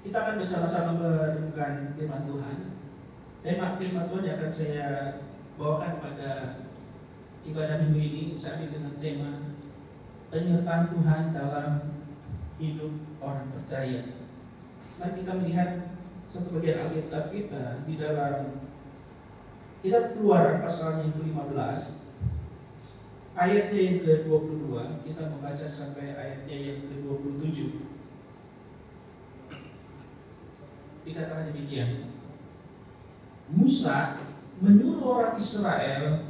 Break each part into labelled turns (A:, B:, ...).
A: Kita akan bersama-sama merenungkan firman Tuhan. Tema firman Tuhan yang akan saya bawakan pada ibadah minggu ini saat ini dengan tema penyertaan Tuhan dalam hidup orang percaya. Mari kita melihat satu bagian Alkitab kita di dalam kitab Keluaran pasal yang ke-15 ayatnya yang ke-22, kita membaca sampai ayatnya yang ke-27. Dikatakan demikian, Musa menyuruh orang Israel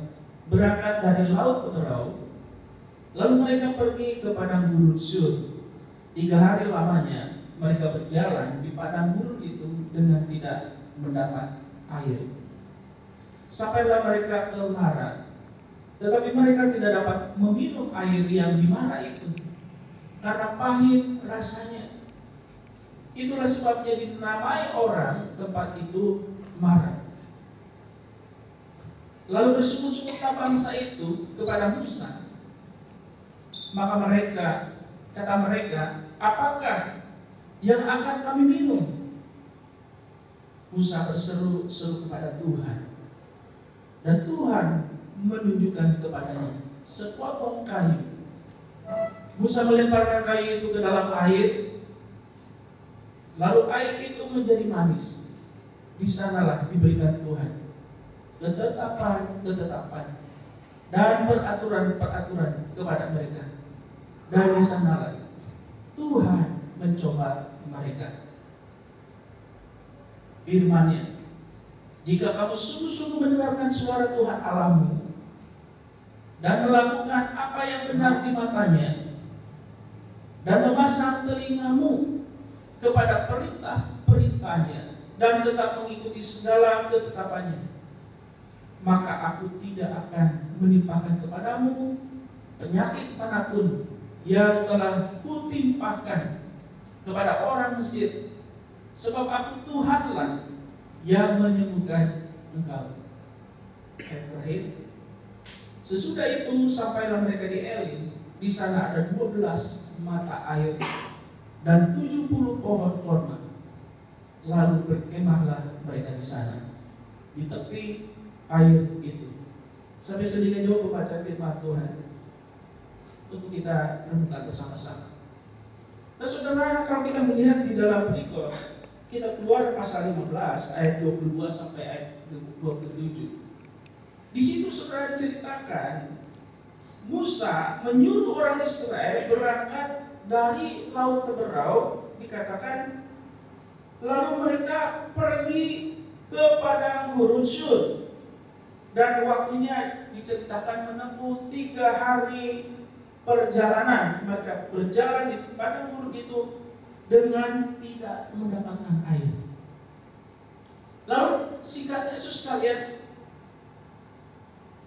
A: berangkat dari laut ke Berau, lalu mereka pergi ke padang gurun Sur. 3 hari lamanya mereka berjalan di padang gurun itu dengan tidak mendapat air. Sampailah mereka ke Mara, tetapi mereka tidak dapat meminum air yang di Mara itu karena pahit rasanya. Itulah sebabnya dinamai orang tempat itu Mara. Lalu bersungut-sungutlah bangsa itu kepada Musa. Maka kata mereka, apakah yang akan kami minum? Musa berseru-seru kepada Tuhan, dan Tuhan menunjukkan kepadanya sepotong kayu. Musa melemparkan kayu itu ke dalam air, lalu air itu menjadi manis. Di sanalah diberikan Tuhan ketetapan dan peraturan kepada mereka. Dari sanalah Tuhan mencoba mereka. Firman-Nya, jika kamu sungguh-sungguh mendengarkan suara Tuhan Allahmu dan melakukan apa yang benar di matanya dan memasang telingamu kepada perintah-perintahnya dan tetap mengikuti segala ketetapannya, maka aku tidak akan menimpakan kepadamu penyakit manapun yang telah kutimpahkan kepada orang Mesir, sebab aku Tuhanlah yang menyembuhkan engkau. Ayat terakhir, sesudah itu sampailah mereka di Elim. Di sana ada 12 mata air dan 70 pohon korma. Lalu berkemahlah mereka di sana, di tepi air itu. Sampai sedikit jauh membaca firman Tuhan untuk kita renungkan bersama-sama. Nah saudara, kalau kita melihat di dalam perikop kita keluar pasal 15 ayat 22 sampai ayat 27. Di situ saudara diceritakan Musa menyuruh orang Israel berangkat dari laut ke Berau, dikatakan lalu mereka pergi ke padang gurun Sur, dan waktunya diceritakan menempuh 3 hari perjalanan. Mereka berjalan di padang gurun itu dengan tidak mendapatkan air. Lalu singkat Yesus sekalian,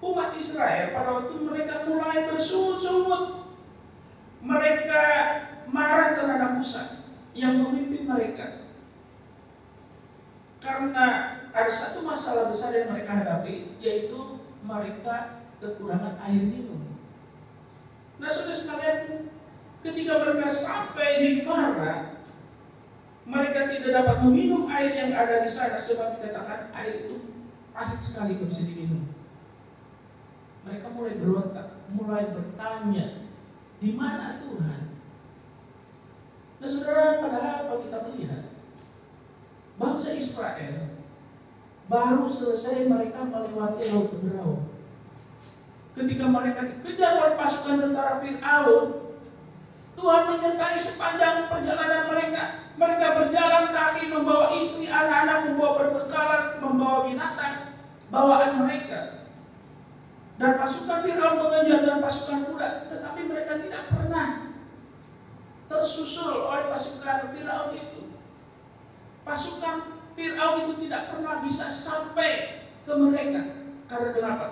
A: umat Israel pada waktu mereka mulai bersungut-sungut. Mereka marah terhadap Musa yang memimpin mereka, karena ada satu masalah besar yang mereka hadapi, yaitu mereka kekurangan air minum. Nah saudara sekalian, ketika mereka sampai di Mara, mereka tidak dapat meminum air yang ada di sana, sebab dikatakan air itu pahit sekali, tidak bisa diminum. Mereka mulai berontak, mulai bertanya, di mana Tuhan? Nah saudara, padahal kalau kita melihat bangsa Israel baru selesai mereka melewati laut Berau. Ketika mereka dikejar oleh pasukan tentara Fir'aun, Tuhan menyertai sepanjang perjalanan mereka. Mereka berjalan kaki, membawa istri, anak-anak, membawa perbekalan, membawa binatang bawaan mereka. Dan pasukan Fir'aun mengejar dengan pasukan kuda, tetapi mereka tidak pernah tersusul oleh pasukan Fir'aun itu. Pasukan Fir'aun itu tidak pernah bisa sampai ke mereka. Karena kenapa?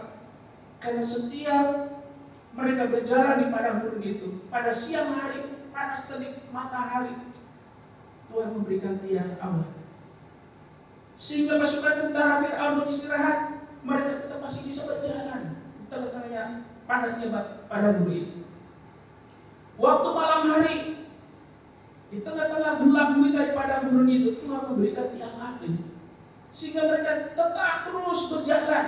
A: Karena setiap mereka berjalan di padang gurun itu, pada siang hari, panas terik matahari, Tuhan memberikan tiang awan, sehingga pasukan tentara Fir'aun beristirahat. Mereka tetap masih bisa berjalan di tengah-tengahnya panasnya padang gurun itu. Waktu malam hari, Di tengah-tengah gelap gulita di padang gurun itu, Tuhan memberikan tiang api sehingga mereka tetap terus berjalan.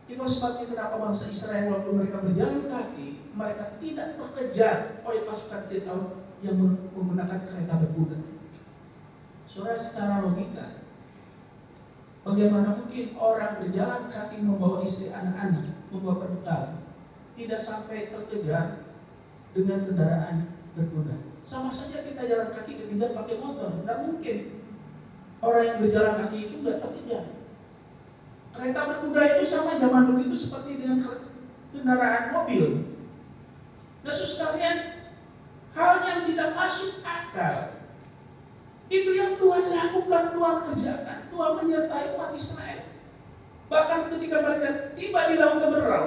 A: Itu sebabnya kenapa bangsa Israel waktu mereka berjalan kaki, mereka tidak terkejar oleh pasukan Firaun yang menggunakan kereta berkuda. Saudara, secara logika, bagaimana mungkin orang berjalan kaki membawa istri anak-anak, membawa bekal, tidak sampai terkejar dengan kendaraan berkuda? Sama saja kita jalan kaki dikejar pakai motor, tidak mungkin orang yang berjalan kaki itu nggak terkejar. Kereta berkuda itu sama zaman dulu itu seperti dengan kendaraan mobil. Nah, sekalian, hal yang tidak masuk akal itu yang Tuhan lakukan, Tuhan kerjakan, Tuhan menyertai umat Israel. Bahkan ketika mereka tiba di Laut Teberau,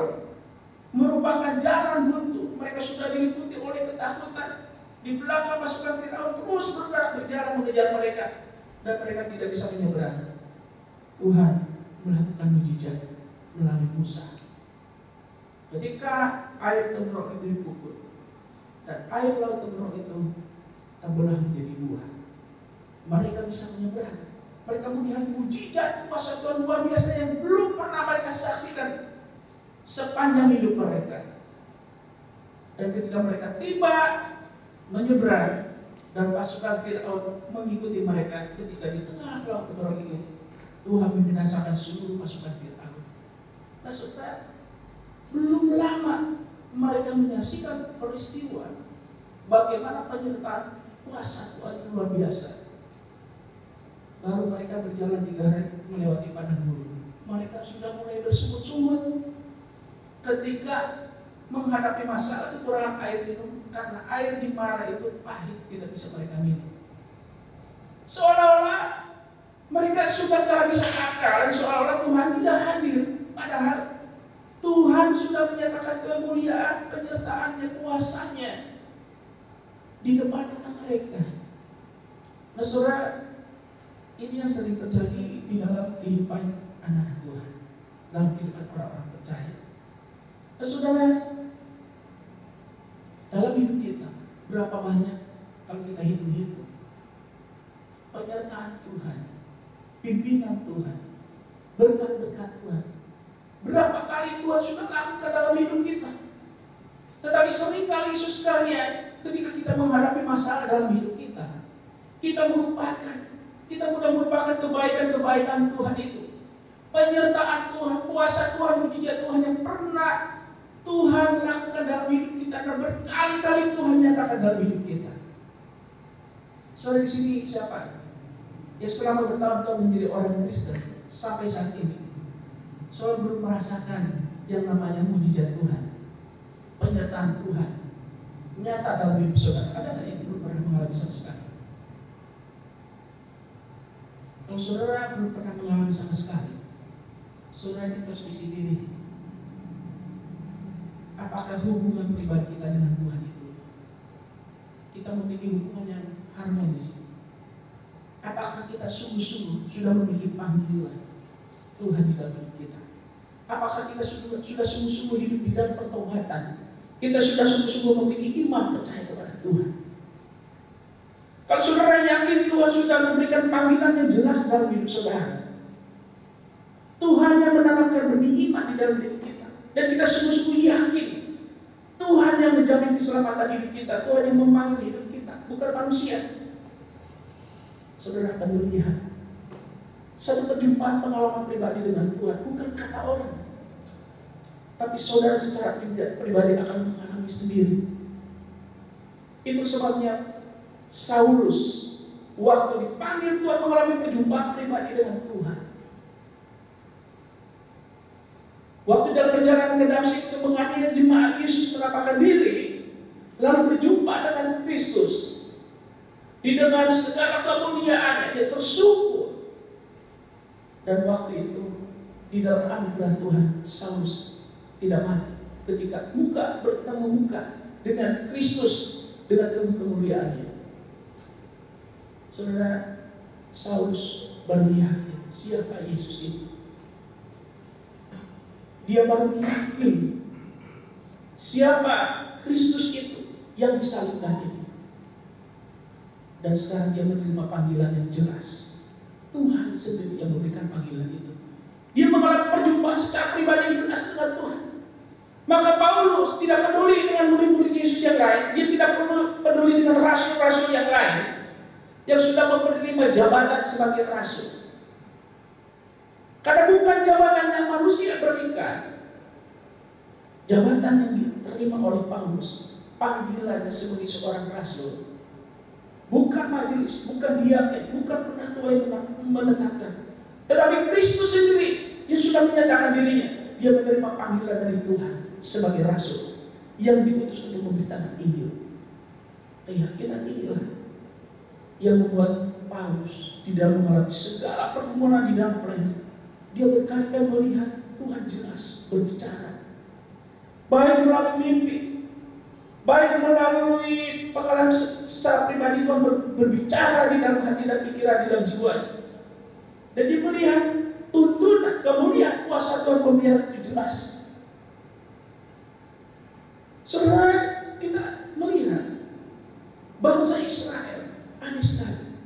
A: merupakan jalan buntu, mereka sudah diliputi oleh ketakutan. Di belakang pasukan Firaun terus berjalan mengejar mereka, dan mereka tidak bisa menyeberang. Tuhan melakukan mujizat melalui Musa. Ketika air Teberau itu dipukul dan air Laut Teberau itu terbelah menjadi dua, mereka bisa menyeberang. Mereka melihat mujizat kuasa Tuhan luar biasa yang belum pernah mereka saksikan sepanjang hidup mereka. Dan ketika mereka tiba menyeberang dan pasukan Firaun mengikuti mereka, ketika di tengah Laut Teberau itu Tuhan membinasakan seluruh pasukan Firaun. Nah, saudara, belum lama mereka menyaksikan peristiwa bagaimana penyertaan kuasa Tuhan luar biasa. Baru mereka berjalan 3 hari melewati padang gurun, mereka sudah mulai bersungut-sungut ketika menghadapi masalah kekurangan air minum, karena air di Mara itu pahit, tidak bisa mereka minum. Seolah-olah mereka sudah kehabisan akal, seolah-olah Tuhan tidak hadir. Padahal Tuhan sudah menyatakan kemuliaan, penyertaannya, kuasanya di depan mata mereka. Nah, saudara, ini yang sering terjadi di dalam kehidupan anak Tuhan, dalam kehidupan orang-orang percaya. Nah, saudara, dalam hidup kita berapa banyak kalau kita hitung-hitung penyertaan Tuhan, pimpinan Tuhan, berkat-berkat Tuhan. Berapa kali Tuhan sudah lakukan dalam hidup kita. Tetapi seringkali sekalian, ketika kita menghadapi masalah dalam hidup kita, kita mudah melupakan kebaikan-kebaikan Tuhan itu. Penyertaan Tuhan, kuasa Tuhan, mujizat Tuhan yang pernah Tuhan lakukan dalam hidup kita, dan berkali-kali Tuhan nyatakan dalam hidup kita. Saudara, di sini siapa yang selama bertahun-tahun menjadi orang Kristen sampai saat ini, saudara belum merasakan yang namanya mujizat Tuhan, penyertaan Tuhan nyata dalam hidup saudara? Ada nggak yang belum pernah mengalami sama sekali? Kalau saudara belum pernah mengalami sama sekali, saudara introspeksi diri. Apakah hubungan pribadi kita dengan Tuhan itu, kita memiliki hubungan yang harmonis? Apakah kita sungguh-sungguh sudah memiliki panggilan Tuhan di dalam hidup kita? Apakah kita sudah sungguh-sungguh hidup di dalam pertobatan? Kita sudah sungguh-sungguh memiliki iman percaya kepada Tuhan? Kalau saudara yakin Tuhan sudah memberikan panggilan yang jelas dalam hidup saudara, Tuhan yang menanamkan benih iman di dalam diri kita, dan kita sungguh-sungguh yakin Tuhan yang menjamin keselamatan hidup kita, Tuhan yang memanggil hidup kita, bukan manusia. Saudara akan melihat satu perjumpaan pengalaman pribadi dengan Tuhan, bukan kata orang, tapi saudara secara pribadi akan mengalami sendiri. Itu sebabnya Saulus waktu dipanggil Tuhan mengalami perjumpaan pribadi dengan Tuhan. Waktu dalam perjalanan ke Damsyik itu menganiaya jemaat, Yesus menampakkan diri, lalu berjumpa dengan Kristus. Dengan segala kemuliaan dia tersungkur. Dan waktu itu di dalam anugerah Tuhan, Saulus tidak mati ketika bertemu muka dengan Kristus dengan kemuliaannya. Saudara, Saulus baru yakin siapa Yesus itu. Dia baru yakin siapa Kristus itu yang disalibkan ini. Dan sekarang dia menerima panggilan yang jelas. Tuhan sendiri yang memberikan panggilan itu. Dia mengalami perjumpaan secara pribadi yang jelas dengan Tuhan. Maka Paulus tidak peduli dengan murid-murid Yesus yang lain. Dia tidak peduli dengan rasul-rasul yang lain yang sudah menerima jabatan sebagai rasul. Karena bukan jabatan yang manusia berikan. Jabatan yang diterima oleh Paulus, panggilannya sebagai seorang rasul, bukan majelis, bukan diaken, bukan penatua yang menetapkan, tetapi Kristus sendiri yang sudah menyatakan dirinya. Dia menerima panggilan dari Tuhan sebagai rasul yang diutus untuk memberitakan Injil. Keyakinan inilah yang membuat Paulus di dalam mengalami segala pergumulan di dalam pelayanan. Dia berkali-kali melihat Tuhan jelas berbicara, baik melalui mimpi, baik melalui pengalaman secara pribadi. Tuhan berbicara di dalam hati dan pikiran, di dalam jiwanya. Dan dia melihat tuntunan, kemuliaan kuasa Tuhan pemeliharaan itu jelas. Saudara, kita melihat bangsa Israel aneh sekali.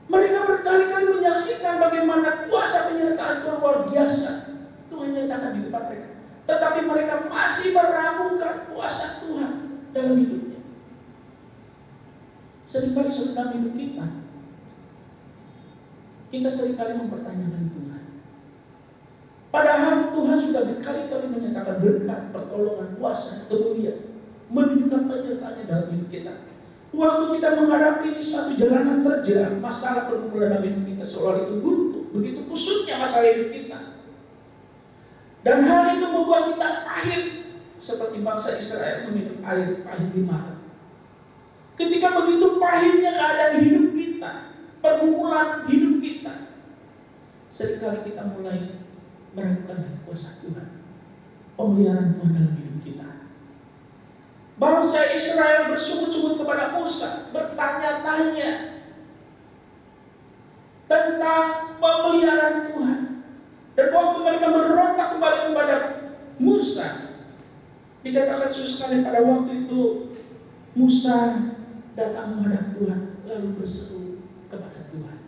A: Mereka berkali-kali menyaksikan bagaimana kuasa penyertaan Tuhan luar biasa. Tuhan nyatakan di depan mereka. Tetapi mereka masih meragukan kuasa Tuhan dalam hidupnya. Seringkali dalam hidup kita seringkali mempertanyakan Tuhan. Padahal Tuhan sudah berkali-kali menyatakan berkat, pertolongan, kuasa, kemuliaan, menunjukkan penyertaannya dalam hidup kita. Waktu kita menghadapi satu jalanan terjal, masalah pergumulan dalam hidup kita seolah itu buntu, begitu kusutnya masalah hidup kita. Dan hal itu membuat kita pahit, seperti bangsa Israel meminum air pahit di mata. Ketika begitu pahitnya keadaan hidup kita, pergumulan hidup kita, seringkali kita mulai meragukan kuasa Tuhan, pemeliharaan Tuhan dalam hidup kita. Bangsa Israel bersungut-sungut kepada Musa, bertanya-tanya tentang pemeliharaan Tuhan. Dan waktu mereka merontak kembali kepada Musa, dikatakan sekali pada waktu itu Musa datang menghadap Tuhan, lalu berseru kepada Tuhan.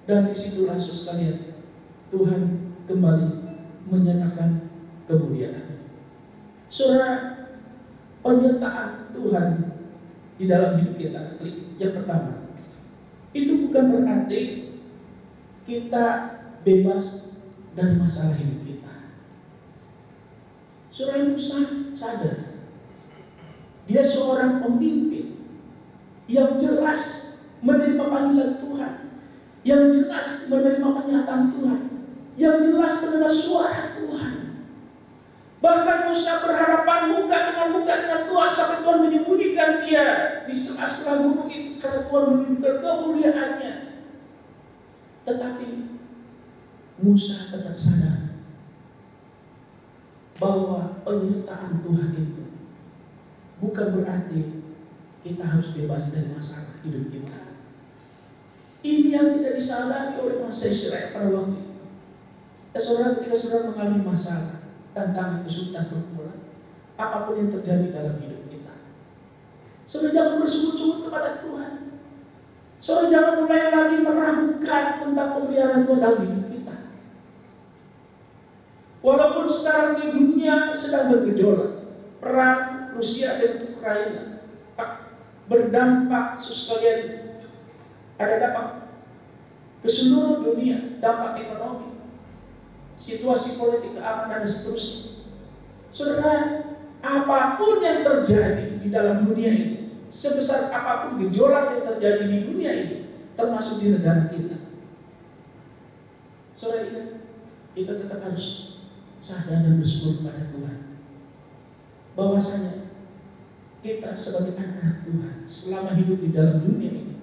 A: Dan disitulah sekalian Tuhan kembali menyatakan kemuliaan. Saudara, penyertaan Tuhan di dalam hidup kita, yang pertama, itu bukan berarti kita bebas dari masalah hidup kita. Saudara, Musa sadar dia seorang pemimpin yang jelas menerima panggilan Tuhan, yang jelas menerima pernyataan Tuhan, yang jelas mendengar suara Tuhan. Bahkan Musa berhadapan muka dengan Tuhan sampai Tuhan menyembunyikan dia di sela-sela gunung itu karena Tuhan menunjukkan kemuliaannya. Tetapi Musa tetap sadar bahwa penyertaan Tuhan itu bukan berarti kita harus bebas dari masalah hidup kita. Ini yang tidak disadari oleh bangsa Israel pada waktu itu. Saudara, ketika saudara mengalami masalah, tantangan, kesulitan, pergumulan, apapun yang terjadi dalam hidup kita, saudara jangan bersungut-sungut kepada Tuhan. Saudara jangan mulai lagi meragukan tentang pemeliharaan Tuhan dalam hidup kita. Walaupun sekarang di dunia sedang bergejolak, perang Rusia dan Ukraina berdampak, sekalian, ada dampak ke seluruh dunia, dampak ekonomi, situasi politik, keamanan, dan seterusnya. Saudara, apapun yang terjadi di dalam dunia ini, sebesar apapun gejolak yang terjadi di dunia ini, termasuk di negara kita, saudara ingat, kita tetap harus sadar dan bersyukur kepada Tuhan bahwasanya kita sebagai anak-anak Tuhan selama hidup di dalam dunia ini,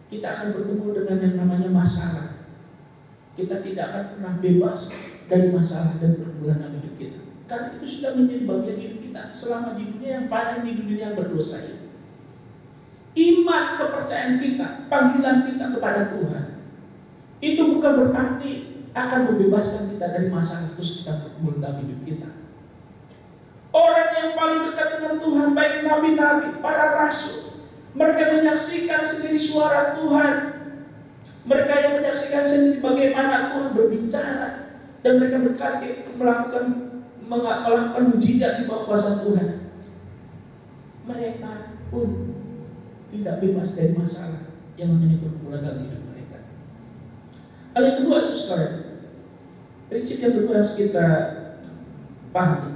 A: kita akan bertemu dengan yang namanya masalah. Kita tidak akan pernah bebas dari masalah dan pergumulan dalam hidup kita, karena itu sudah menjadi bagian hidup kita selama di dunia yang paling di dunia yang berdosa ini. Iman, kepercayaan kita, panggilan kita kepada Tuhan, itu bukan berarti akan membebaskan kita dari masalah terus kita pergumulan dalam hidup kita. Orang yang paling dekat dengan Tuhan, baik nabi-nabi, para rasul, mereka menyaksikan sendiri suara Tuhan. Mereka yang menyaksikan sendiri bagaimana Tuhan berbicara, dan mereka berkali melakukan mujizat di bawah kuasa Tuhan. Mereka pun tidak bebas dari masalah yang namanya pergumulan dalam hidup mereka. Hal yang kedua, saudara, prinsip yang kedua harus kita pahami,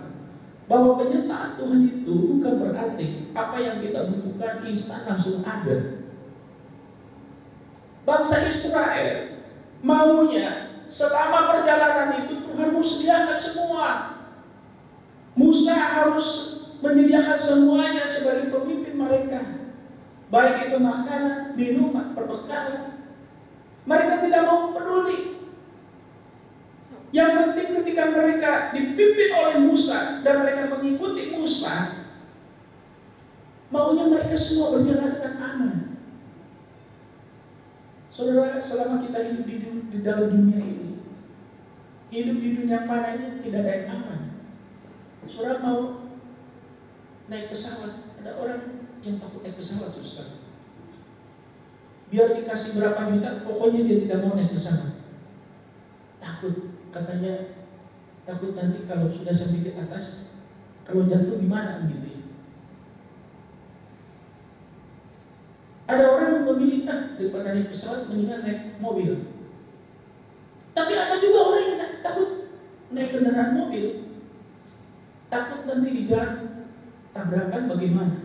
A: bahwa penyertaan Tuhan itu bukan berarti apa yang kita butuhkan instan langsung ada. Bangsa Israel maunya selama perjalanan itu Tuhan mau sediakan semua. Musa harus menyediakan semuanya sebagai pemimpin mereka, baik itu makanan, minuman, perbekalan. Mereka tidak mau peduli. Yang penting ketika mereka dipimpin oleh Musa dan mereka mengikuti Musa, maunya mereka semua berjalan dengan aman. Saudara, selama kita hidup di dalam dunia ini, hidup di dunia fana ini tidak ada yang aman. Saudara mau naik pesawat, ada orang yang takut naik pesawat, saudara. Biar dikasih berapa juta, pokoknya dia tidak mau naik pesawat. Takut, katanya takut nanti kalau sudah sampai di atas, kalau jatuh gimana gitu ya. Ada orang yang memilih daripada naik pesawat mendingan naik mobil. Tapi ada juga orang yang takut naik kendaraan mobil, takut nanti di jalan tabrakan bagaimana.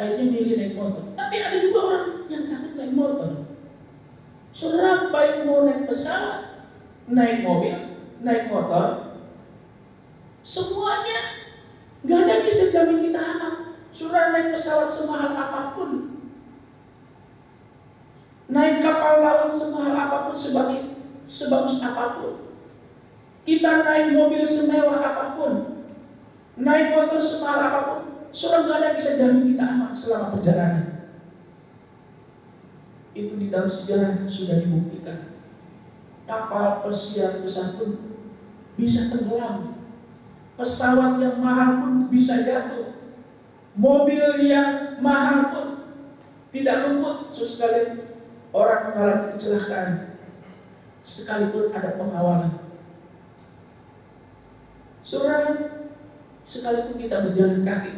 A: Akhirnya milih naik motor. Tapi ada juga orang yang takut naik motor. Saudara, baik mau naik pesawat, naik mobil, naik motor, semuanya nggak ada yang bisa jamin kita aman. Saudara naik pesawat semahal apapun, naik kapal laut semahal apapun, sebagus apapun, kita naik mobil semewah apapun, naik motor semahal apapun, saudara nggak ada yang bisa jamin kita aman selama perjalanan. Itu di dalam sejarah sudah dibuktikan. Kapal pesiar besar pun bisa tenggelam, pesawat yang mahal pun bisa jatuh, mobil yang mahal pun tidak luput. Sekali orang mengalami kecelakaan, sekalipun ada pengawalan. Saudara, sekalipun kita berjalan kaki,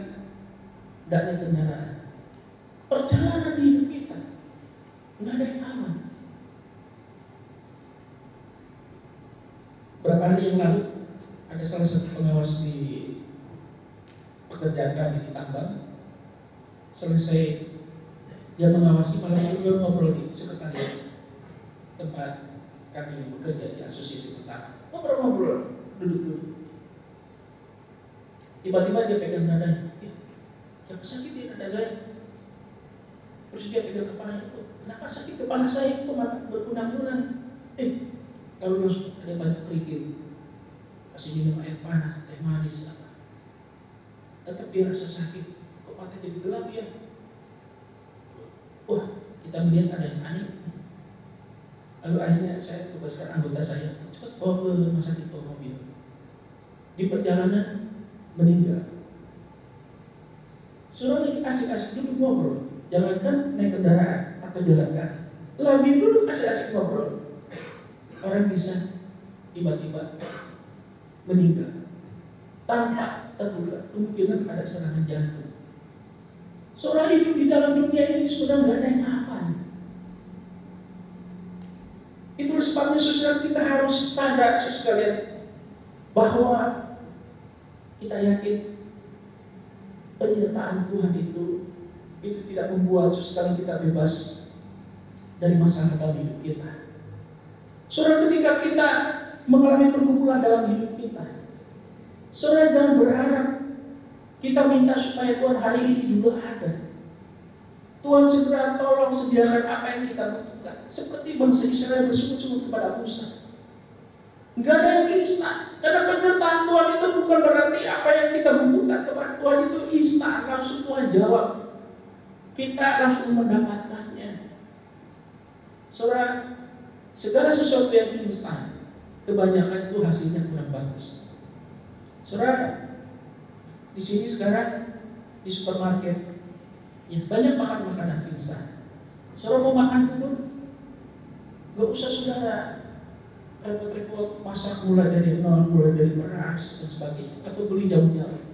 A: tidak naik kendaraan, perjalanan di hidup kita nggak ada yang aman. Berapa hari yang lalu ada salah satu pengawas di pekerjaan kami di tambang. Selesai dia mengawasi, malam itu ngobrol di sekretariat tempat kami bekerja di asosiasi petani. Ngobrol-ngobrol, duduk-duduk. Tiba-tiba dia pegang dadanya. Yang sakit di dada saya. Terus dia pegang kepala itu. Kenapa sakit kepala saya itu berkunang-kunang? Lalu langsung ada batu kerikil. Kasih minum air panas, teh manis, apa. Tetap dia rasa sakit. Kok mata jadi gelap ya? Wah, kita melihat ada yang aneh. Lalu akhirnya saya tugaskan anggota saya, cepat bawa ke rumah sakit, bawa mobil. Di perjalanan meninggal. Suruh lagi asik-asik duduk ngobrol. Jangankan naik kendaraan atau jalan kaki, lagi duduk asik-asik ngobrol, orang bisa tiba-tiba meninggal tanpa terduga, kemungkinan ada serangan jantung. Seorang hidup di dalam dunia ini sudah nggak ada yang aman. Itulah sebabnya saudara, kita harus sadar sekalian bahwa kita yakin penyertaan Tuhan itu tidak membuat saudara kita bebas dari masalah dalam hidup kita. Saudara, ketika kita mengalami pergumulan dalam hidup kita, saudara jangan berharap kita minta supaya Tuhan hari ini juga ada. Tuhan segera tolong sediakan apa yang kita butuhkan. Seperti bangsa Israel bersungut-sungut kepada Musa. Enggak ada yang instan. Karena penyertaan Tuhan itu bukan berarti apa yang kita butuhkan kepada Tuhan itu instan, langsung Tuhan jawab. Kita langsung mendapatkannya. Saudara, segala sesuatu yang instan, kebanyakan itu hasilnya kurang bagus. Saudara, di sini sekarang di supermarket, ya banyak makan makanan instan. Saudara mau makan bubur, gak usah saudara repot-repot masak mulai dari nol, mulai dari beras dan sebagainya, atau beli jauh-jauh.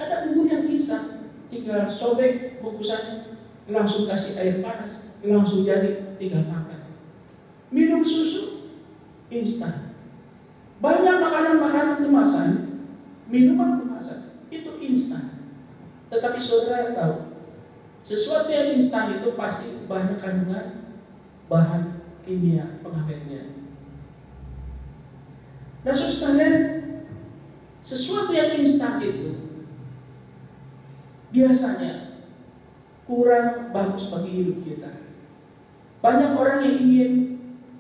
A: Ada bubur yang instan, tinggal sobek bungkusannya, langsung kasih air panas, langsung jadi, tinggal makan. Minum susu instan. Banyak makanan-makanan kemasan, minuman kemasan itu instan. Tetapi saudara tahu, sesuatu yang instan itu pasti banyak kandungan bahan kimia pengawetnya. Nah, saudara, sesuatu yang instan itu biasanya kurang bagus bagi hidup kita. Banyak orang yang ingin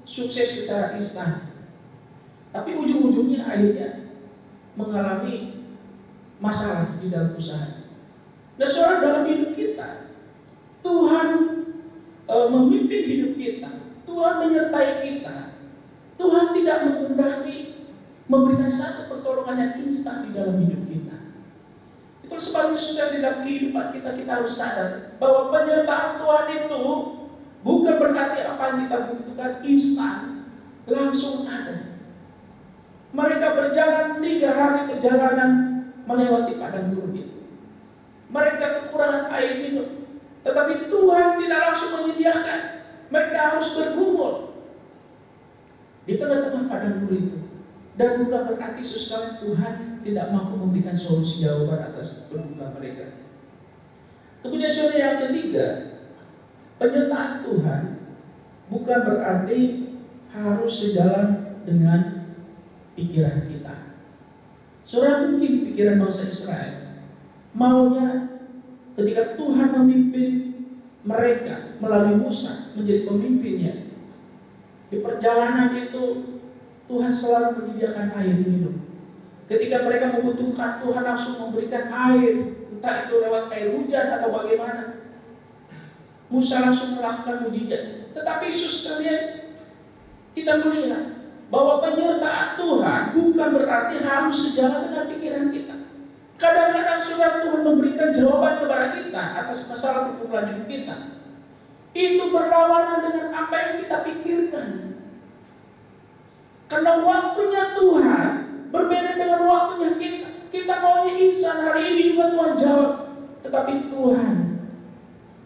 A: sukses secara instan, tapi ujung-ujungnya akhirnya mengalami masalah di dalam usaha. Nah, saudara, dalam hidup kita, Tuhan memimpin hidup kita, Tuhan menyertai kita. Tuhan tidak menghendaki memberikan satu pertolongan yang instan di dalam hidup kita. Itu sebabnya sudah di dalam kehidupan kita harus sadar bahwa penyertaan Tuhan itu bukan berarti apa yang kita butuhkan instan langsung ada. Mereka berjalan 3 hari perjalanan melewati padang gurun itu. Mereka kekurangan air minum, tetapi Tuhan tidak langsung menyediakan. Mereka harus bergumul di tengah-tengah padang gurun itu. Dan bukan berarti sekali Tuhan tidak mampu memberikan solusi jawaban atas pergumulan mereka. Kemudian saudara, yang ketiga, penyertaan Tuhan bukan berarti harus sejalan dengan pikiran kita. Saudara, mungkin pikiran bangsa Israel maunya ketika Tuhan memimpin mereka melalui Musa menjadi pemimpinnya, di perjalanan itu Tuhan selalu menyediakan air minum. Ketika mereka membutuhkan, Tuhan langsung memberikan air, entah itu lewat air hujan atau bagaimana. Musa langsung melakukan mujizat. Tetapi sekalian, kita melihat bahwa penyertaan Tuhan bukan berarti harus sejalan dengan pikiran kita. Kadang-kadang saudara, Tuhan memberikan jawaban kepada kita atas masalah pergumulan hidup kita. Itu berlawanan dengan apa yang kita pikirkan. Karena waktunya Tuhan berbeda dengan waktunya kita. Kita maunya instan, hari ini juga Tuhan jawab. Tetapi Tuhan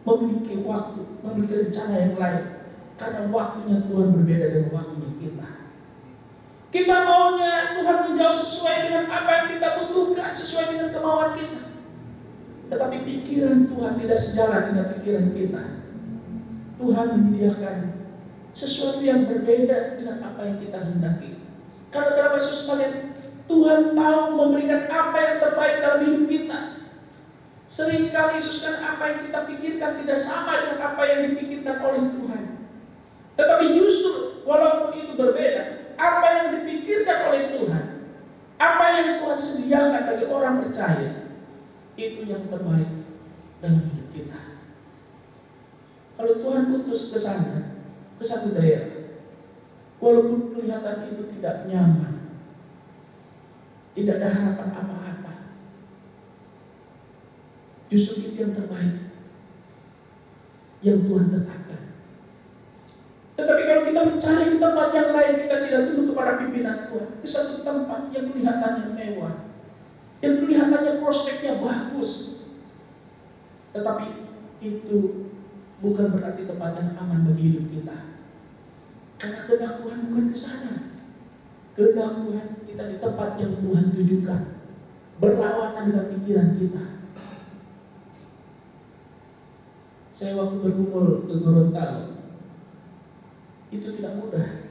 A: memiliki waktu, memiliki rencana yang lain. Karena waktunya Tuhan berbeda dengan waktunya kita. Kita maunya Tuhan menjawab sesuai dengan apa yang kita butuhkan, sesuai dengan kemauan kita. Tetapi pikiran Tuhan tidak sejalan dengan pikiran kita. Tuhan menyediakan sesuatu yang berbeda dengan apa yang kita hendaki. Karena kenapa sekalian, Tuhan tahu memberikan apa yang terbaik dalam hidup kita. Seringkali sekalian, apa yang kita pikirkan tidak sama dengan apa yang dipikirkan oleh Tuhan. Tetapi justru walaupun itu berbeda, apa yang dipikirkan oleh Tuhan, apa yang Tuhan sediakan bagi orang percaya, itu yang terbaik dalam hidup kita. Kalau Tuhan utus ke sana, ke satu daerah, walaupun kelihatan itu tidak nyaman, tidak ada harapan apa-apa, justru itu yang terbaik yang Tuhan tetapkan. Tetapi kalau kita mencari ke tempat yang lain, kita tidak tunduk kepada pimpinan Tuhan, ke satu tempat yang kelihatannya mewah, yang kelihatannya prospeknya bagus, tetapi itu bukan berarti tempat yang aman bagi hidup kita. Karena kehendak Tuhan bukan ke sana. Kehendak Tuhan kita di tempat yang Tuhan tujukan, berlawanan dengan pikiran kita. Saya waktu bergumul ke Gorontalo, itu tidak mudah.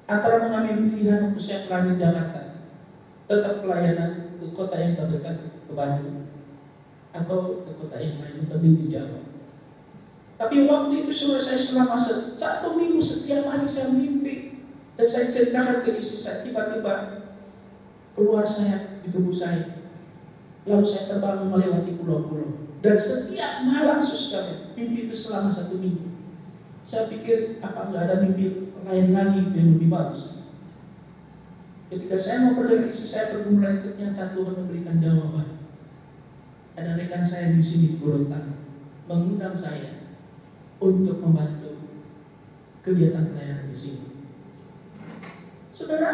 A: Antara mengambil pilihan untuk saya melayani Jakarta, tetap pelayanan ke kota yang terdekat ke Bandung, atau ke kota yang lain lebih di Jawa. Tapi waktu itu saya selama 1 minggu setiap hari saya mimpi, dan saya ceritakan ke istri saya. Tiba-tiba keluar saya di tubuh saya, lalu saya terbang melewati pulau-pulau, dan setiap malam sekali mimpi itu selama 1 minggu. Saya pikir apa nggak ada mimpi lain lagi yang lebih bagus. Ketika saya mau pergi istri saya pergumulan, ternyata Tuhan memberikan jawaban. ada rekan saya di sini Gorontalo mengundang saya untuk membantu kegiatan pelayanan di sini. Saudara,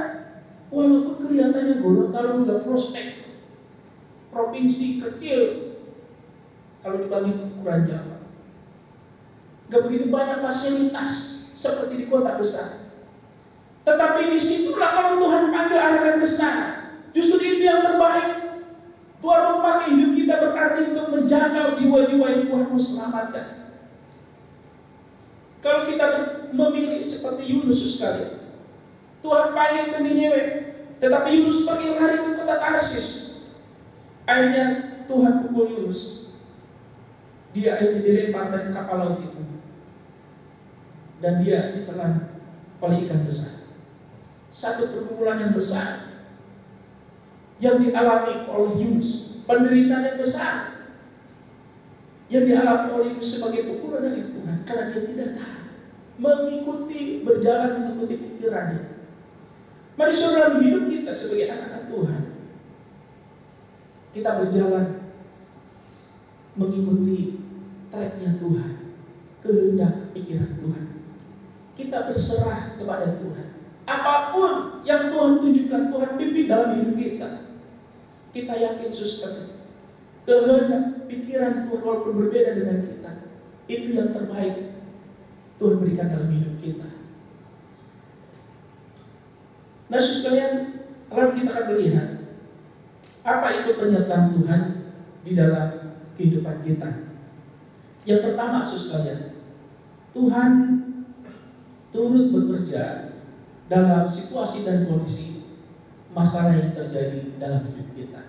A: walaupun kelihatannya Gorontalo nggak prospek, provinsi kecil kalau dibanding ukuran Jawa, nggak begitu banyak fasilitas seperti di kota besar. Tetapi disitulah kalau Tuhan panggil arahkan ke sana, justru itu yang terbaik. Tuhan memakai hidup kita berarti untuk menjaga jiwa-jiwa yang Tuhan mau selamatkan. Kalau kita memilih seperti Yunus sekali, Tuhan panggil ke Niniwe, tetapi Yunus pergi lari ke kota Tarsis. Akhirnya Tuhan pukul Yunus. Dia akhirnya dilempar dari kapal laut itu, dan dia ditelan oleh ikan besar. Satu pergumulan yang besar yang dialami oleh Yunus, penderitaan yang besar yang dialami oleh Yunus sebagai ukuran dari Tuhan, karena dia tidak tahu mengikuti, berjalan mengikuti pikirannya. Mari saudara, hidup kita sebagai anak-anak Tuhan, kita berjalan mengikuti tracknya Tuhan, kehendak pikiran Tuhan. Kita berserah kepada Tuhan. Apapun yang Tuhan tunjukkan, Tuhan pimpin dalam hidup kita. Kita yakin suster, kehendak pikiran Tuhan walaupun berbeda dengan kita, itu yang terbaik Tuhan berikan dalam hidup kita. Nah, sekalian, lalu kita akan melihat apa itu penyertaan Tuhan di dalam kehidupan kita. Yang pertama, sekalian, Tuhan turut bekerja dalam situasi dan kondisi masalah yang terjadi dalam hidup kita.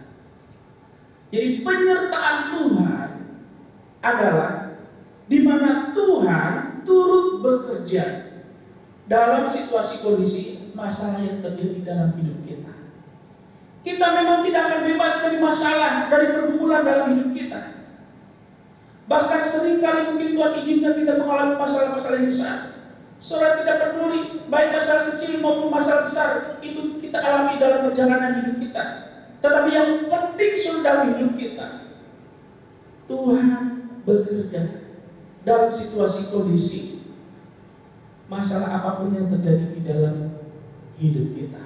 A: Jadi penyertaan Tuhan adalah di mana Tuhan turut bekerja dalam situasi kondisi masalah yang terjadi dalam hidup kita. Kita memang tidak akan bebas dari masalah, dari pergumulan dalam hidup kita. Bahkan seringkali mungkin Tuhan izinkan kita mengalami masalah-masalah yang besar. Saudara tidak peduli, baik masalah kecil maupun masalah besar, itu kita alami dalam perjalanan hidup kita. Tetapi yang penting dalam hidup kita, Tuhan bekerja dalam situasi kondisi masalah apapun yang terjadi di dalam hidup kita.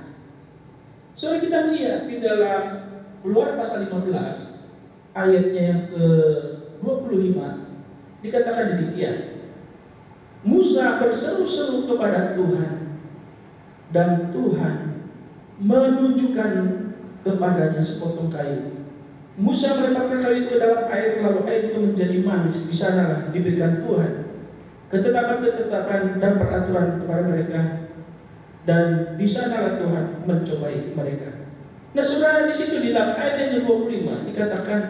A: Saudara, kita melihat di dalam Keluaran pasal 15 ayatnya yang ke-25 dikatakan demikian. Musa berseru-seru kepada Tuhan, dan Tuhan menunjukkan kepadanya sepotong kayu. Musa melemparkan kayu itu ke dalam air, lalu air itu menjadi manis. Di sanalah diberikan Tuhan ketetapan-ketetapan dan peraturan kepada mereka, dan di sanalah Tuhan mencobai mereka. Nah, saudara, di situ di dalam ayat yang ke-25 dikatakan,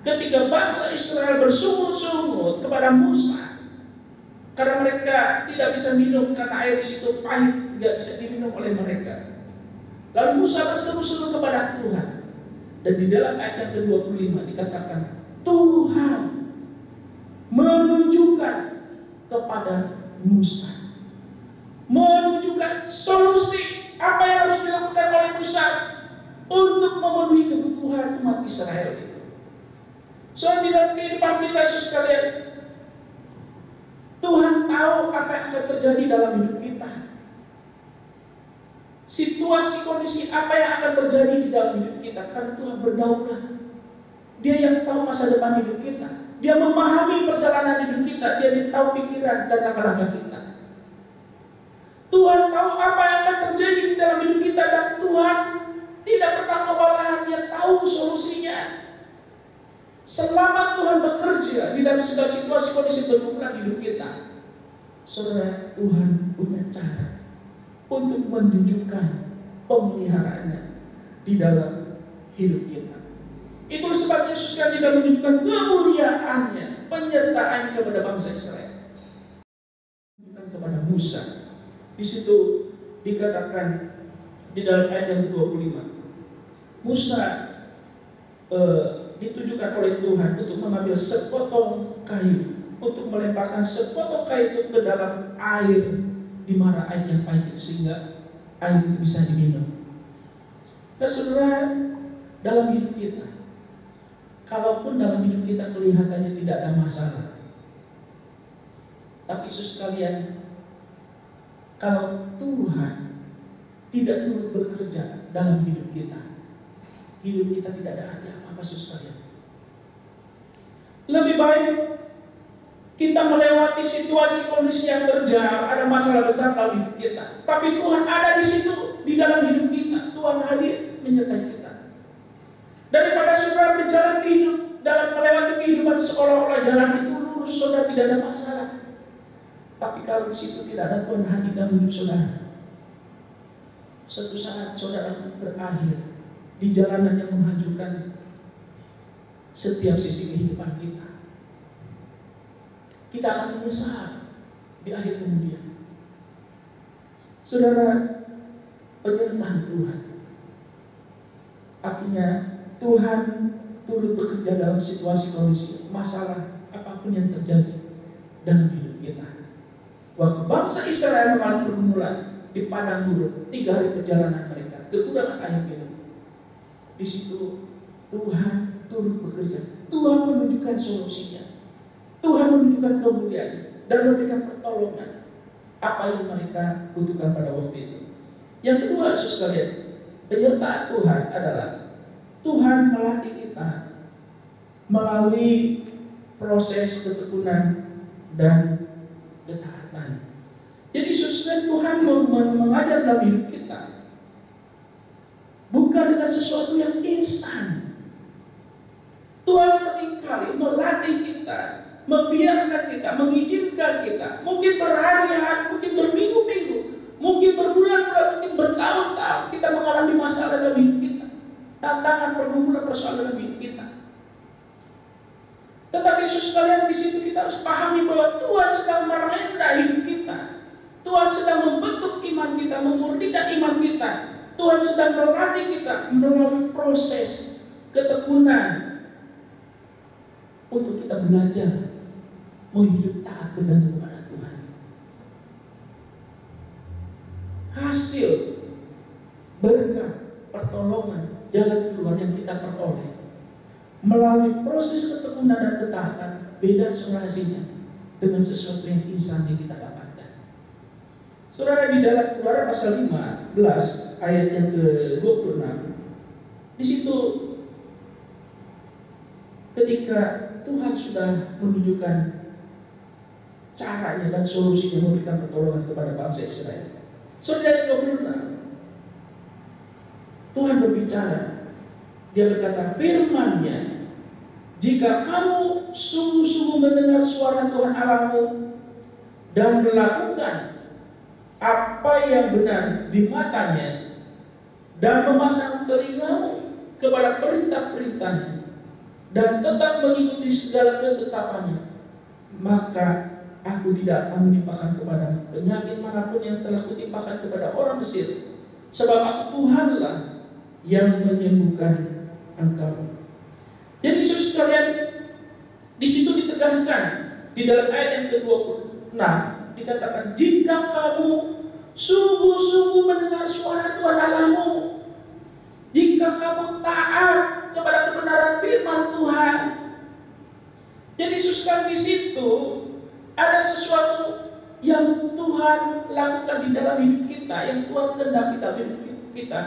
A: ketika bangsa Israel bersungut-sungut kepada Musa karena mereka tidak bisa minum karena air di situ pahit, tidak bisa diminum oleh mereka. Lalu Musa berseru-seru kepada Tuhan, dan di dalam ayat yang ke-25 dikatakan Tuhan menunjukkan kepada Musa, menunjukkan solusi apa yang harus dilakukan oleh Musa untuk memenuhi kebutuhan umat Israel itu. Soal di dalam kehidupan kita, sekalian, Tuhan tahu apa yang akan terjadi dalam hidup kita. Situasi kondisi apa yang akan terjadi di dalam hidup kita, karena Tuhan berdaulat. Dia yang tahu masa depan hidup kita. Dia memahami perjalanan hidup kita. Dia tahu pikiran dan langkah-langkah kita. Tuhan tahu apa yang akan terjadi di dalam hidup kita, dan Tuhan tidak pernah kewalahan. Dia tahu solusinya. Selama Tuhan bekerja di dalam segala situasi kondisi pergumulan hidup kita, saudara, Tuhan punya cara untuk menunjukkan pemeliharaannya di dalam hidup kita. Itu sebabnya Yesus kan tidak menunjukkan kemuliaannya, penyertaan kepada bangsa Israel, bukan kepada Musa. Di situ dikatakan di dalam ayat yang 25, Musa ditujukan oleh Tuhan untuk mengambil sepotong kayu, untuk melemparkan sepotong kayu itu ke dalam air di mana air yang pahit itu, sehingga air itu bisa diminum. Nah, saudara, dalam hidup kita, kalaupun dalam hidup kita kelihatannya tidak ada masalah, tapi sekalian, kalau Tuhan tidak turut bekerja dalam hidup kita tidak ada arti apa-apa sekalian. Lebih baik kita melewati situasi kondisi yang terjal, ada masalah besar dalam hidup kita, tapi Tuhan ada di situ, di dalam hidup kita. Tuhan hadir menyertai kita. Daripada saudara berjalan ke hidup, dalam melewati kehidupan seolah-olah jalan itu lurus, saudara tidak ada masalah. Tapi kalau di situ tidak ada Tuhan hadir dalam hidup saudara, suatu saat saudara berakhir di jalanan yang menghancurkan setiap sisi kehidupan kita. Kita akan menyesal di akhir kemudian. Saudara, penyertaan Tuhan artinya Tuhan turut bekerja dalam situasi kondisi masalah apapun yang terjadi dalam hidup kita. Waktu bangsa Israel mengalami pergumulan di padang gurun, 3 hari perjalanan mereka, kekurangan air minum. Di situ Tuhan turut bekerja. Tuhan menunjukkan solusinya. Tuhan menunjukkan kemuliaan dan memberikan pertolongan apa yang mereka butuhkan pada waktu itu. Yang kedua, saudara sekalian, penyertaan Tuhan adalah Tuhan melatih kita melalui proses ketekunan dan ketaatan. Jadi saudara, Tuhan mengajar dalam hidup kita bukan dengan sesuatu yang instan. Tuhan seringkali melatih kita, membiarkan kita, mengizinkan kita, mungkin berhari-hari, mungkin berminggu-minggu, mungkin berbulan-bulan, mungkin bertahun-tahun kita mengalami masalah dalam hidup kita, tantangan, pergumulan, persoalan dalam hidup kita. Tetapi sekalian, di situ kita harus pahami bahwa Tuhan sedang merendah hidup kita. Tuhan sedang membentuk iman kita, memurnikan iman kita. Tuhan sedang melatih kita melalui proses ketekunan untuk kita belajar menghidup taat bergantung kepada Tuhan. Hasil berkat, pertolongan, jalan keluar yang kita peroleh melalui proses ketekunan dan ketaatan beda hasilnya dengan sesuatu yang instan yang kita dapatkan. Saudara, di dalam Keluaran pasal 15 ayat yang ke-26, di situ ketika Tuhan sudah menunjukkan caranya dan solusinya memberikan pertolongan kepada bangsa Israel. Saudara, 26 Tuhan berbicara. Dia berkata, firman-Nya, jika kamu sungguh-sungguh mendengar suara Tuhan Allahmu dan melakukan apa yang benar di matanya dan memasang telingamu kepada perintah-perintahnya dan tetap mengikuti segala ketetapannya, maka aku tidak akan menimpakan kepadamu penyakit manapun yang telah kutimpakan kepada orang Mesir, sebab aku Tuhanlah yang menyembuhkan engkau. Jadi saudara sekalian, di situ ditegaskan di dalam ayat yang ke-26 dikatakan, jika kamu sungguh-sungguh mendengar suara Tuhan Allahmu, jika kamu taat kepada kebenaran firman Tuhan. Jadi saudara, di situ ada sesuatu yang Tuhan lakukan di dalam hidup kita, yang Tuhan kehendaki dalam hidup kita.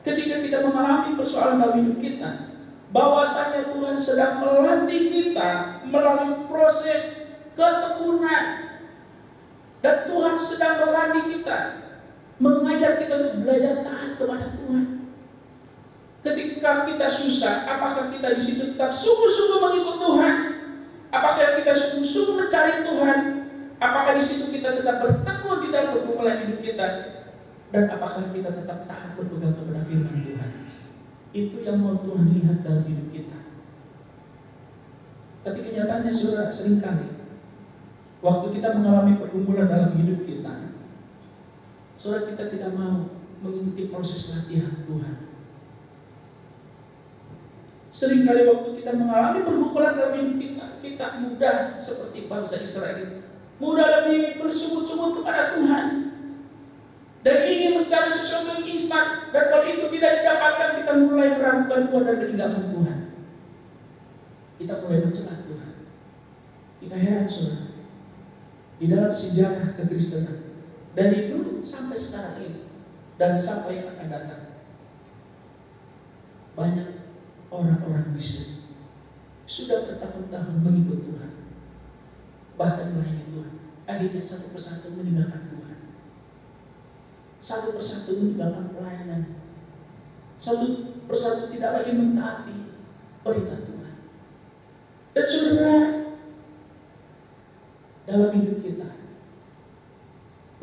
A: Ketika kita mengalami persoalan dalam hidup kita, bahwasanya Tuhan sedang melatih kita melalui proses ketekunan, dan Tuhan sedang melatih kita, mengajar kita untuk belajar taat kepada Tuhan. Ketika kita susah, apakah kita di situ tetap sungguh-sungguh mengikut Tuhan? Apakah kita sungguh-sungguh mencari Tuhan? Apakah di situ kita tetap bertekun di dalam pergumulan hidup kita? Dan apakah kita tetap taat berpegang kepada firman Tuhan? Itu yang mau Tuhan lihat dalam hidup kita. Tapi kenyataannya saudara, seringkali waktu kita mengalami pergumulan dalam hidup kita, saudara, kita tidak mau mengikuti proses latihan Tuhan. Seringkali waktu kita mengalami pergumulan dalam hidup kita, kita mudah seperti bangsa Israel, mudah lebih bersungut-sungut kepada Tuhan dan ingin mencari sesuatu yang instan, dan kalau itu tidak didapatkan, kita mulai meragukan Tuhan dan meninggalkan Tuhan. kita mulai mencela Tuhan. Kita heran saudara, di dalam sejarah kekristenan dari dulu sampai sekarang ini dan sampai yang akan datang, banyak orang-orang Kristen sudah bertahun-tahun mengikut Tuhan, bahkan melayani Tuhan, akhirnya satu persatu meninggalkan Tuhan, satu persatu meninggalkan pelayanan, satu persatu tidak lagi mentaati perintah Tuhan. Dan saudara, dalam hidup kita,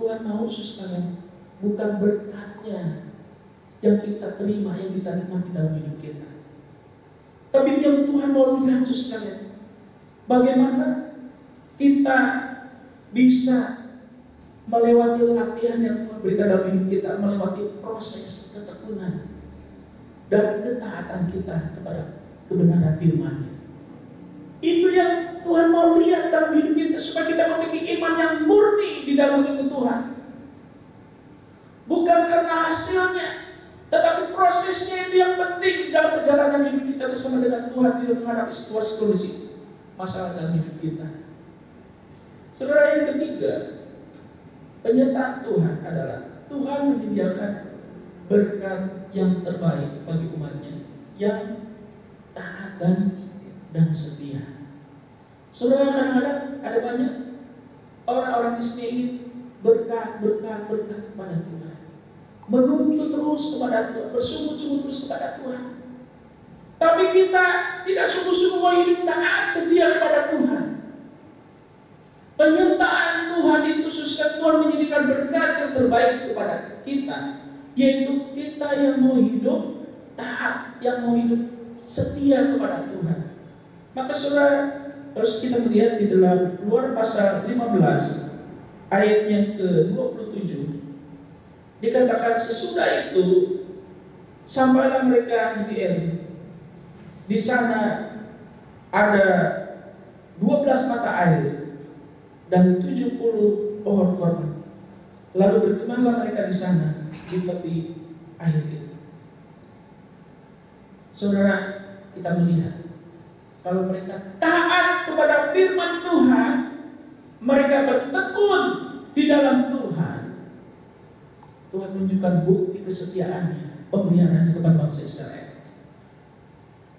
A: Tuhan mau sekalian bukan berkatnya yang kita terima, yang kita nikmati dalam hidup kita, tapi yang Tuhan mau lihat sekalian, bagaimana kita bisa melewati latihan yang Tuhan berikan dalam hidup kita, melewati proses ketekunan dan ketaatan kita kepada kebenaran firman-Nya. Itu yang Tuhan mau lihat dalam hidup kita, supaya kita memiliki iman yang murni di dalam hidup Tuhan. Bukan karena hasilnya, tetapi prosesnya itu yang penting dalam perjalanan hidup kita bersama dengan Tuhan di dalam menghadapi situasi kondisi masalah dalam hidup kita. Saudara, yang ketiga, penyertaan Tuhan adalah Tuhan menyediakan berkat yang terbaik bagi umatnya yang taat dan setia. Saudara, kadang-kadang ada banyak orang-orang Kristen ingin berkat kepada Tuhan, menuntut terus kepada Tuhan, bersungut-sungut terus kepada Tuhan. Tapi kita tidak sungguh-sungguh mau hidup taat setia kepada Tuhan. Penyertaan Tuhan itu susah, Tuhan menjadikan berkat yang terbaik kepada kita, yaitu kita yang mau hidup taat, yang mau hidup setia kepada Tuhan. Maka saudara, harus kita melihat di dalam Keluaran pasal 15 ayat yang ke-27, dikatakan sesudah itu sampailah mereka di Elim. Di sana ada 12 mata air dan 70 pohon korma. Lalu berkemahlah mereka di sana di tepi air itu. Saudara, kita melihat kalau mereka taat kepada firman Tuhan, mereka bertekun di dalam Tuhan, Tuhan menunjukkan bukti kesetiaannya, pemeliharaan kepada bangsa Israel.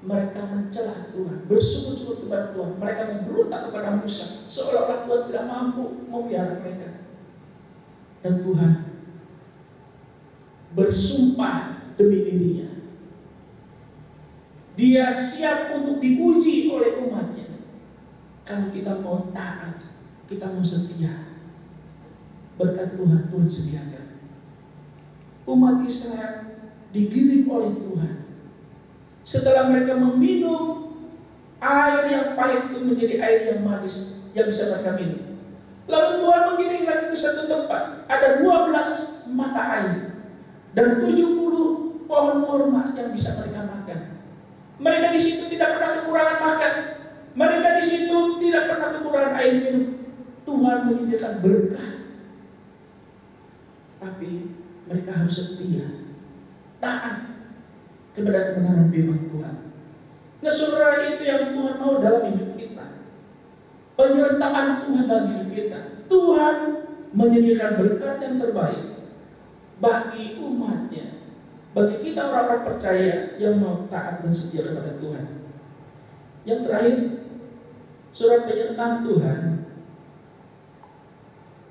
A: Mereka mencela Tuhan, bersungut-sungut kepada Tuhan, mereka memberontak kepada Musa, seolah-olah Tuhan tidak mampu memelihara mereka. Dan Tuhan bersumpah demi dirinya, Dia siap untuk diuji oleh umatnya. Kalau kita mau taat, kita mau setia, berkat Tuhan sediakan. Umat Israel digiring oleh Tuhan. Setelah mereka meminum air yang pahit itu menjadi air yang manis yang bisa mereka minum, lalu Tuhan mengiring lagi ke satu tempat, ada 12 mata air dan 70 pohon kurma yang bisa mereka makan. Mereka di situ tidak pernah kekurangan makan. Mereka di situ tidak pernah kekurangan air minum. Tuhan menyediakan berkat. Tapi mereka harus setia, taat kepada kebenaran firman Tuhan. Nah saudara, itu yang Tuhan mau dalam hidup kita. Penyertaan Tuhan dalam hidup kita. Tuhan menyediakan berkat yang terbaik bagi umatnya, bagi kita orang-orang percaya yang mau taat dan setia kepada Tuhan. Yang terakhir, saudara, penyertaan Tuhan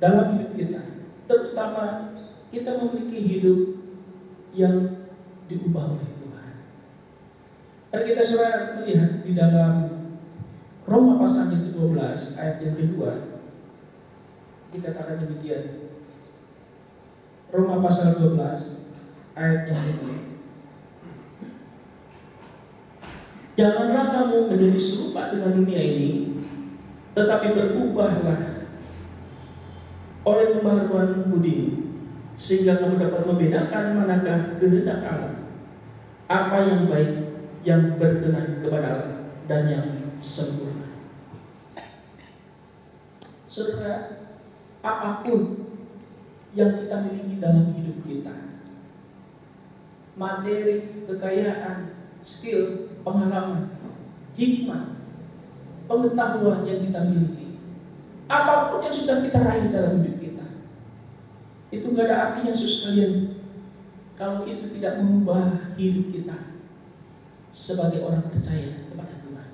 A: dalam hidup kita, terutama kita memiliki hidup yang diubah oleh Tuhan. Dan kita saudara melihat di dalam Roma pasal yang ke-12 ayat yang kedua, dikatakan demikian. Roma pasal 12 ayat yang kedua. Janganlah kamu menjadi serupa dengan dunia ini, tetapi berubahlah oleh pembaharuan budi, sehingga kamu dapat membedakan manakah kehendak Allah, apa yang baik, yang berkenan kepada Allah, dan yang sempurna. Saudara, apapun yang kita miliki dalam hidup kita, materi, kekayaan, skill, pengalaman, hikmah, pengetahuan yang kita miliki, apapun yang sudah kita raih dalam hidup kita, itu nggak ada artinya sekalian kalau itu tidak mengubah hidup kita sebagai orang percaya kepada Tuhan.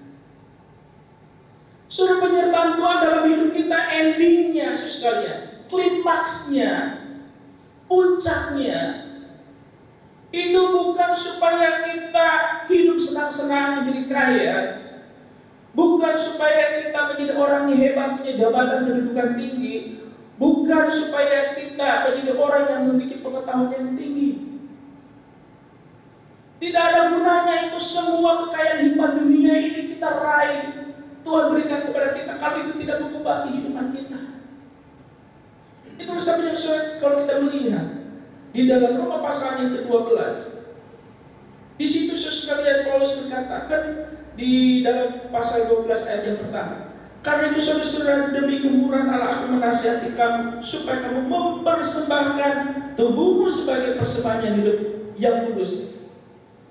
A: Saudara, penyertaan Tuhan dalam hidup kita, endingnya sekalian, klimaksnya, puncaknya, itu bukan supaya kita hidup senang-senang menjadi kaya, bukan supaya kita menjadi orang yang hebat, punya jabatan kedudukan tinggi, bukan supaya kita menjadi orang yang memiliki pengetahuan yang tinggi. Tidak ada gunanya itu semua kekayaan hikmat dunia ini kita raih, Tuhan berikan kepada kita, kalau itu tidak mengubah kehidupan kita. Itu sebabnya kalau kita melihat di dalam Roma pasal yang ke-12, di situ sekalian Paulus berkata, kan di dalam pasal 12 ayat yang pertama, karena itu saudara-saudara, demi kemurahan Allah aku menasihati kamu supaya kamu mempersembahkan tubuhmu sebagai persembahan yang hidup, yang kudus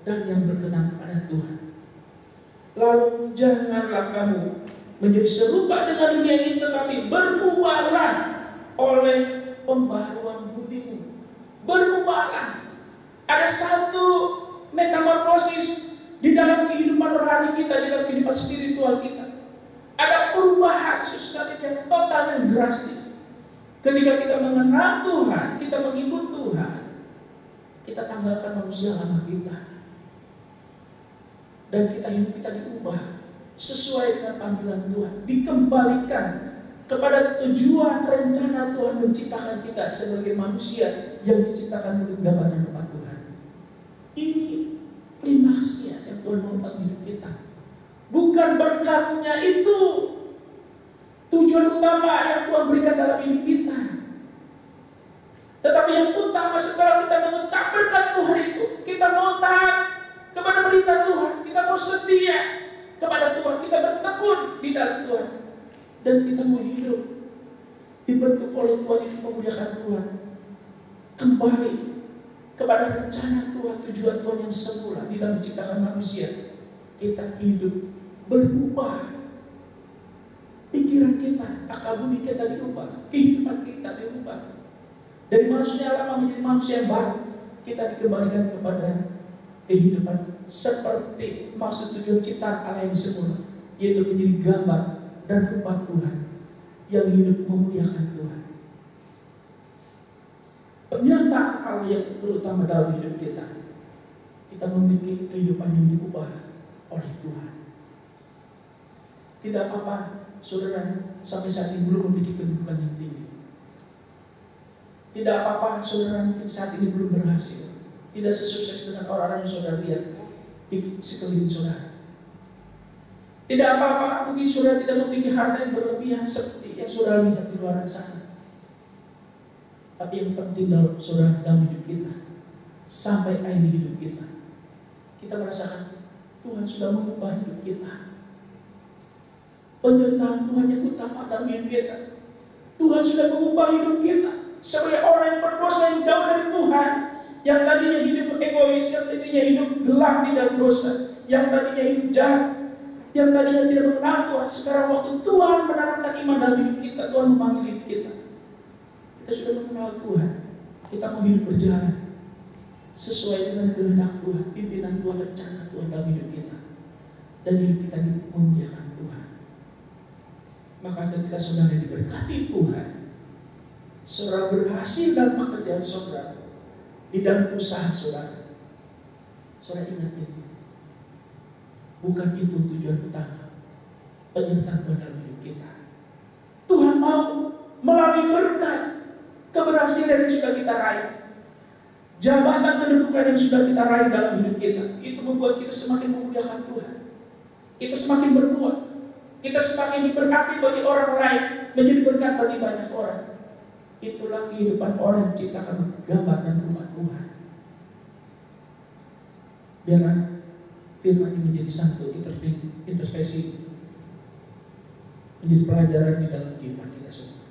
A: dan yang berkenan kepada Tuhan. Lalu janganlah kamu menjadi serupa dengan dunia ini, tetapi berubahlah oleh pembaharuan budimu. Berubahlah. Ada satu metamorfosis di dalam kehidupan rohani kita, di dalam kehidupan spiritual kita. Ada perubahan sesuatu yang total, yang drastis. Ketika kita mengenal Tuhan, kita mengikut Tuhan, kita tanggalkan manusia lama kita. Dan hidup kita diubah sesuai dengan panggilan Tuhan, dikembalikan kepada tujuan rencana Tuhan menciptakan kita sebagai manusia yang diciptakan menurut gambar dan rupa Tuhan. Ini klimaksnya yang Tuhan mau dalam hidup kita. Bukan berkatnya itu tujuan utama yang Tuhan berikan dalam hidup kita, tetapi yang utama setelah kita mengucap berkat Tuhan itu, kita mau taat kepada perintah Tuhan, kita mau setia kepada Tuhan, kita bertekun di dalam Tuhan, dan kita mau hidup dibentuk oleh Tuhan itu memuliakan Tuhan, kembali kepada rencana Tuhan, tujuan Tuhan yang semula di dalam menciptakan manusia. Kita hidup berubah, pikiran kita, akal budi kita diubah, kehidupan kita diubah dari manusia lama menjadi manusia yang baru. Kita dikembalikan kepada kehidupan seperti maksud tujuan ciptaan Allah yang semula, yaitu menjadi gambar dan rupa Tuhan yang hidup memuliakan Tuhan. Penyertaan Allah yang terutama dalam hidup kita, kita memiliki kehidupan yang diubah oleh Tuhan. Tidak apa-apa saudara sampai saat ini belum memiliki kedudukan yang tinggi. Tidak apa-apa saudara mungkin saat ini belum berhasil, tidak sesukses dengan orang-orang yang saudara lihat di sekeliling saudara. Tidak apa-apa mungkin saudara tidak memiliki harta yang berlebihan seperti yang saudara lihat di luar sana. Tapi yang penting dalam saudara, dalam hidup kita sampai akhir hidup kita, kita merasakan Tuhan sudah mengubah hidup kita. Penyertaan Tuhan yang utama dalam hidup kita. Tuhan sudah mengubah hidup kita sebagai orang yang berdosa, yang jauh dari Tuhan, yang tadinya hidup egois, yang tadinya hidup gelap di dalam dosa, yang tadinya hidup jahat, yang tadinya tidak mengenal Tuhan. Sekarang waktu Tuhan menanamkan iman dalam hidup kita, Tuhan memanggil hidup kita, kita sudah mengenal Tuhan. Kita mau hidup berjalan sesuai dengan kehendak Tuhan, pimpinan Tuhan, rencana Tuhan dalam hidup kita, dan hidup kita memuliakan Tuhan. Maka ketika saudara diberkati Tuhan, saudara berhasil dalam pekerjaan saudara, di dalam usaha saudara, saudara ingat itu. Bukan itu tujuan utama penyertaan Tuhan dalam hidup kita. Tuhan mau melalui berkat, keberhasilan yang sudah kita raih, jabatan kedudukan yang sudah kita raih dalam hidup kita, itu membuat kita semakin memuliakan Tuhan. Kita semakin berbuat, kita semakin diberkati bagi orang lain, menjadi berkat bagi banyak orang. Itulah kehidupan orang yang diciptakan gambar dan rupa Tuhan. Biarlah firman ini menjadi satu intervensi, menjadi pelajaran di dalam kehidupan kita semua.